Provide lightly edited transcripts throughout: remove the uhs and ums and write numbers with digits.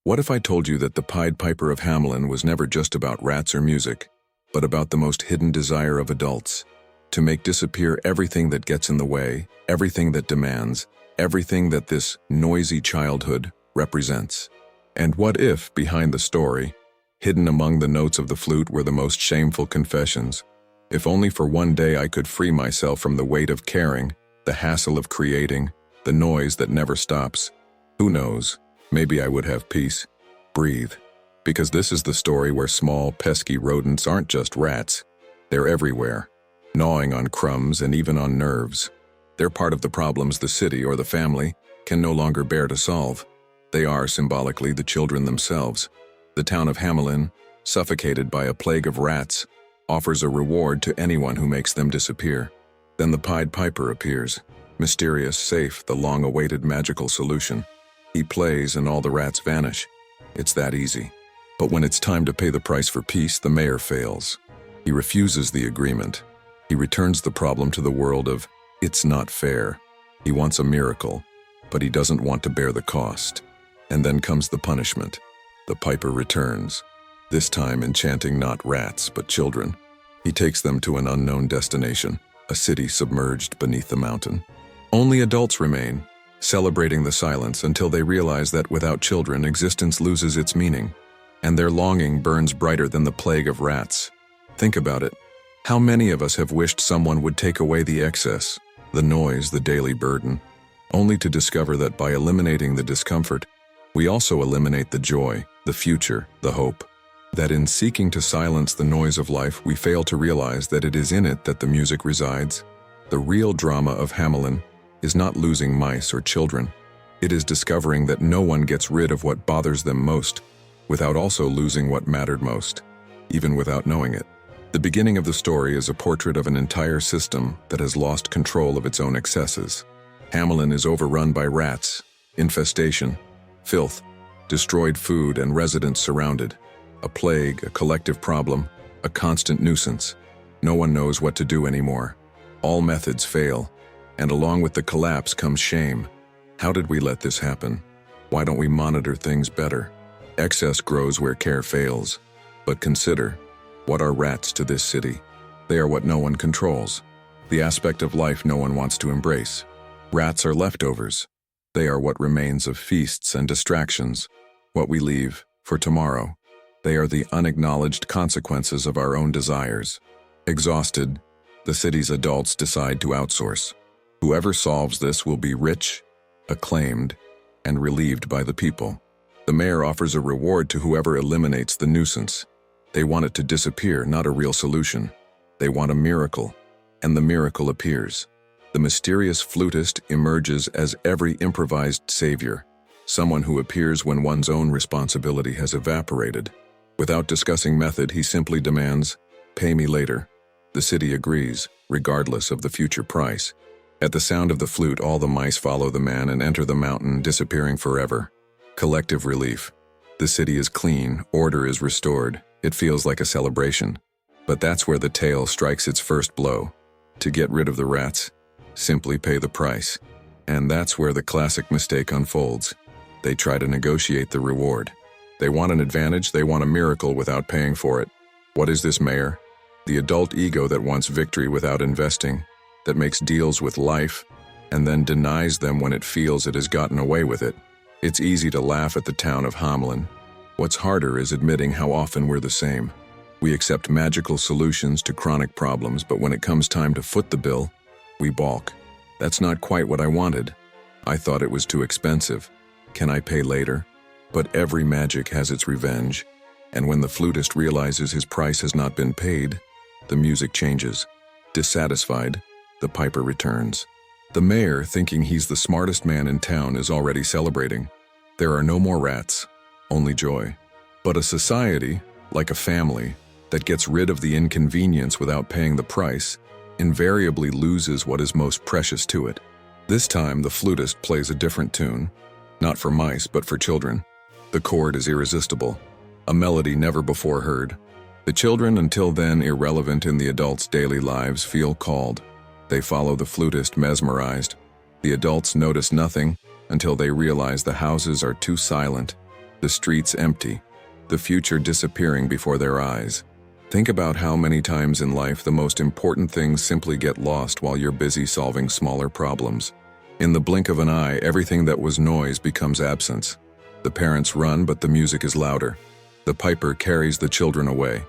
What if I told you that the Pied Piper of Hamelin was never just about rats or music, but about the most hidden desire of adults? To make disappear everything that gets in the way, everything that demands, everything that this noisy childhood represents. And what if, behind the story, hidden among the notes of the flute were the most shameful confessions? If only for one day I could free myself from the weight of caring, the hassle of creating, the noise that never stops. Who knows? Maybe I would have peace. Breathe. Because this is the story where small, pesky rodents aren't just rats. They're everywhere, gnawing on crumbs and even on nerves. They're part of the problems the city or the family can no longer bear to solve. They are, symbolically, the children themselves. The town of Hamelin, suffocated by a plague of rats, offers a reward to anyone who makes them disappear. Then the Pied Piper appears, mysterious, safe, the long-awaited magical solution. He plays and all the rats vanish. It's that easy. But when it's time to pay the price for peace, the mayor fails. He refuses the agreement. He returns the problem to the world of, it's not fair. He wants a miracle, but he doesn't want to bear the cost. And then comes the punishment. The Piper returns, this time enchanting not rats, but children. He takes them to an unknown destination, a city submerged beneath the mountain. Only adults remain, celebrating the silence until they realize that without children, existence loses its meaning, and their longing burns brighter than the plague of rats. Think about it. How many of us have wished someone would take away the excess, the noise, the daily burden, only to discover that by eliminating the discomfort, we also eliminate the joy, the future, the hope. That in seeking to silence the noise of life, we fail to realize that it is in it that the music resides. The real drama of Hamelin is not losing mice or children. It is discovering that no one gets rid of what bothers them most, without also losing what mattered most, even without knowing it. The beginning of the story is a portrait of an entire system that has lost control of its own excesses. Hamelin is overrun by rats, infestation, filth, destroyed food, and residents surrounded. A plague, a collective problem, a constant nuisance. No one knows what to do anymore. All methods fail. And along with the collapse comes shame. How did we let this happen? Why don't we monitor things better? Excess grows where care fails. But consider, what are rats to this city? They are what no one controls. The aspect of life no one wants to embrace. Rats are leftovers. They are what remains of feasts and distractions, what we leave for tomorrow. They are the unacknowledged consequences of our own desires. Exhausted, the city's adults decide to outsource. Whoever solves this will be rich, acclaimed, and relieved by the people. The mayor offers a reward to whoever eliminates the nuisance. They want it to disappear, not a real solution. They want a miracle, and the miracle appears. The mysterious flutist emerges as every improvised savior, someone who appears when one's own responsibility has evaporated. Without discussing method, he simply demands, "Pay me later." The city agrees, regardless of the future price. At the sound of the flute, all the mice follow the man and enter the mountain, disappearing forever. Collective relief. The city is clean, order is restored. It feels like a celebration. But that's where the tale strikes its first blow. To get rid of the rats, simply pay the price. And that's where the classic mistake unfolds. They try to negotiate the reward. They want an advantage, they want a miracle without paying for it. What is this, mayor? The adult ego that wants victory without investing, that makes deals with life, and then denies them when it feels it has gotten away with it. It's easy to laugh at the town of Hamelin. What's harder is admitting how often we're the same. We accept magical solutions to chronic problems, but when it comes time to foot the bill, we balk. That's not quite what I wanted. I thought it was too expensive. Can I pay later? But every magic has its revenge, and when the flutist realizes his price has not been paid, the music changes. Dissatisfied, the piper returns. The mayor, thinking he's the smartest man in town, is already celebrating. There are no more rats, only joy. But a society, like a family, that gets rid of the inconvenience without paying the price, invariably loses what is most precious to it. This time, the flutist plays a different tune, not for mice, but for children. The chord is irresistible, a melody never before heard. The children, until then irrelevant in the adults' daily lives, feel called. They follow the flutist mesmerized. The adults notice nothing until they realize the houses are too silent, the streets empty, the future disappearing before their eyes. Think about how many times in life the most important things simply get lost while you're busy solving smaller problems. In the blink of an eye, everything that was noise becomes absence. The parents run, but the music is louder. The piper carries the children away,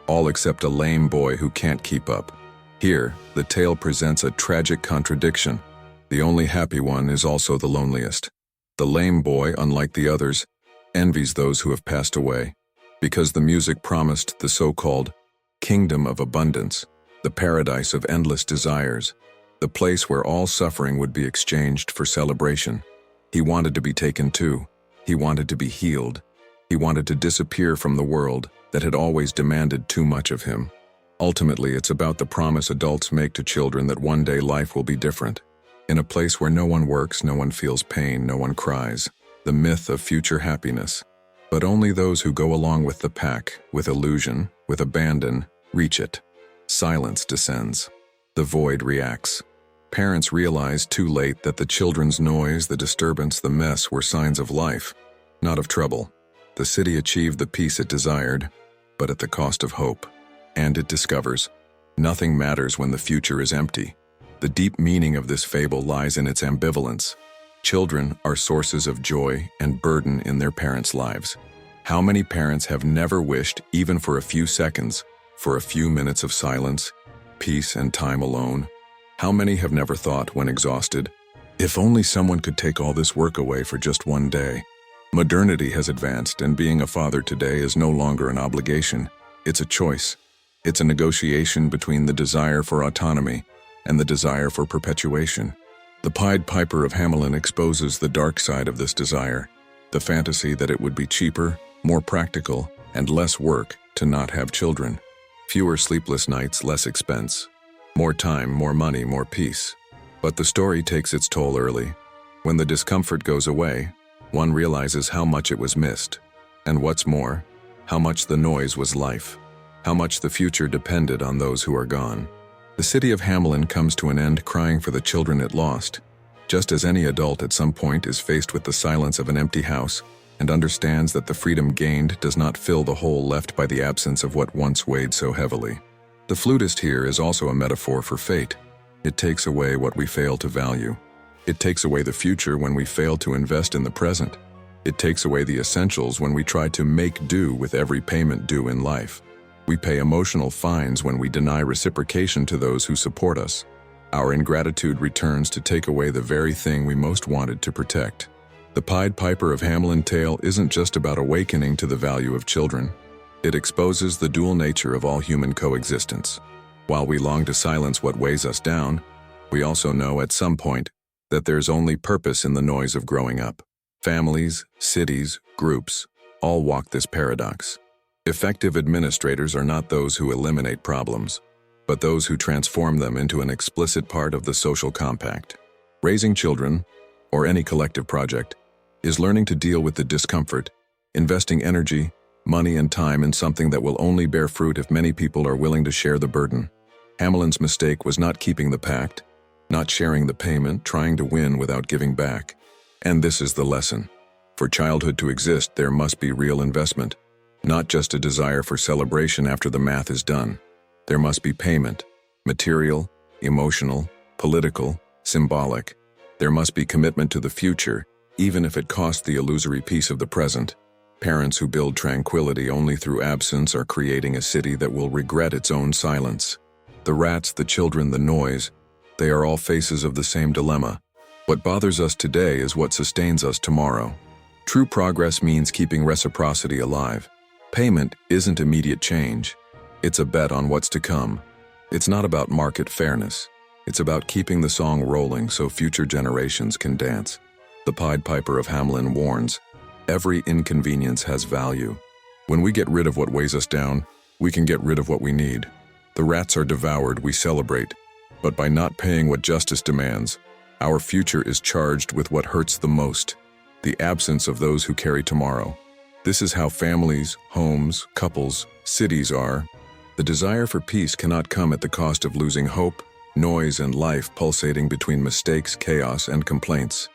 all except a lame boy who can't keep up. Here, the tale presents a tragic contradiction. The only happy one is also the loneliest. The lame boy, unlike the others, envies those who have passed away, because the music promised the so-called kingdom of abundance, the paradise of endless desires, the place where all suffering would be exchanged for celebration. He wanted to be taken too. He wanted to be healed. He wanted to disappear from the world that had always demanded too much of him. Ultimately, it's about the promise adults make to children that one day life will be different. In a place where no one works, no one feels pain, no one cries. The myth of future happiness. But only those who go along with the pack, with illusion, with abandon, reach it. Silence descends. The void reacts. Parents realize too late that the children's noise, the disturbance, the mess were signs of life, not of trouble. The city achieved the peace it desired, but at the cost of hope. And it discovers, nothing matters when the future is empty. The deep meaning of this fable lies in its ambivalence. Children are sources of joy and burden in their parents' lives. How many parents have never wished, even for a few seconds, for a few minutes of silence, peace and time alone? How many have never thought, when exhausted, if only someone could take all this work away for just one day? Modernity has advanced, and being a father today is no longer an obligation. It's a choice. It's a negotiation between the desire for autonomy and the desire for perpetuation. The Pied Piper of Hamelin exposes the dark side of this desire, the fantasy that it would be cheaper, more practical, and less work to not have children. Fewer sleepless nights, less expense. More time, more money, more peace. But the story takes its toll early. When the discomfort goes away, one realizes how much it was missed. And what's more, how much the noise was life. How much the future depended on those who are gone. The city of Hamelin comes to an end crying for the children it lost, just as any adult at some point is faced with the silence of an empty house and understands that the freedom gained does not fill the hole left by the absence of what once weighed so heavily. The flutist here is also a metaphor for fate. It takes away what we fail to value. It takes away the future when we fail to invest in the present. It takes away the essentials when we try to make do with every payment due in life. We pay emotional fines when we deny reciprocation to those who support us. Our ingratitude returns to take away the very thing we most wanted to protect. The Pied Piper of Hamelin tale isn't just about awakening to the value of children. It exposes the dual nature of all human coexistence. While we long to silence what weighs us down, we also know at some point that there's only purpose in the noise of growing up. Families, cities, groups, all walk this paradox. Effective administrators are not those who eliminate problems, but those who transform them into an explicit part of the social compact. Raising children, or any collective project, is learning to deal with the discomfort, investing energy, money, and time in something that will only bear fruit if many people are willing to share the burden. Hamelin's mistake was not keeping the pact, not sharing the payment, trying to win without giving back. And this is the lesson. For childhood to exist, there must be real investment. Not just a desire for celebration after the math is done. There must be payment, material, emotional, political, symbolic. There must be commitment to the future, even if it costs the illusory peace of the present. Parents who build tranquility only through absence are creating a city that will regret its own silence. The rats, the children, the noise, they are all faces of the same dilemma. What bothers us today is what sustains us tomorrow. True progress means keeping reciprocity alive. Payment isn't immediate change. It's a bet on what's to come. It's not about market fairness. It's about keeping the song rolling so future generations can dance. The Pied Piper of Hamelin warns, every inconvenience has value. When we get rid of what weighs us down, we can get rid of what we need. The rats are devoured, we celebrate. But by not paying what justice demands, our future is charged with what hurts the most, the absence of those who carry tomorrow. This is how families, homes, couples, cities are. The desire for peace cannot come at the cost of losing hope, noise, and life pulsating between mistakes, chaos, and complaints.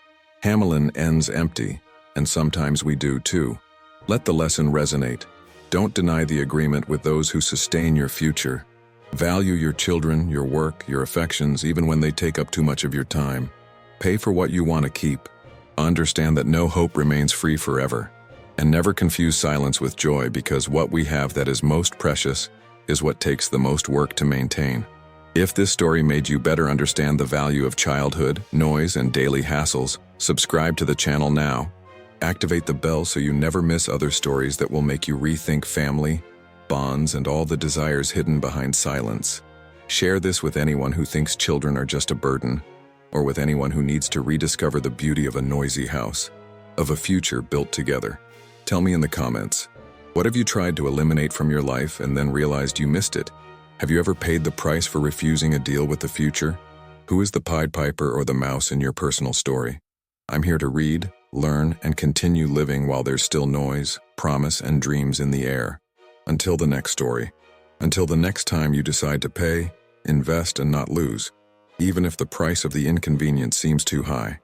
Hamelin ends empty, and sometimes we do too. Let the lesson resonate. Don't deny the agreement with those who sustain your future. Value your children, your work, your affections, even when they take up too much of your time. Pay for what you want to keep. Understand that no hope remains free forever. And never confuse silence with joy, because what we have that is most precious is what takes the most work to maintain. If this story made you better understand the value of childhood, noise, and daily hassles, subscribe to the channel now. Activate the bell so you never miss other stories that will make you rethink family, bonds, and all the desires hidden behind silence. Share this with anyone who thinks children are just a burden, or with anyone who needs to rediscover the beauty of a noisy house, of a future built together. Tell me in the comments, what have you tried to eliminate from your life and then realized you missed it? Have you ever paid the price for refusing a deal with the future? Who is the Pied Piper or the mouse in your personal story? I'm here to read, learn, and continue living while there's still noise, promise, and dreams in the air. Until the next story. Until the next time you decide to pay, invest, and not lose, even if the price of the inconvenience seems too high.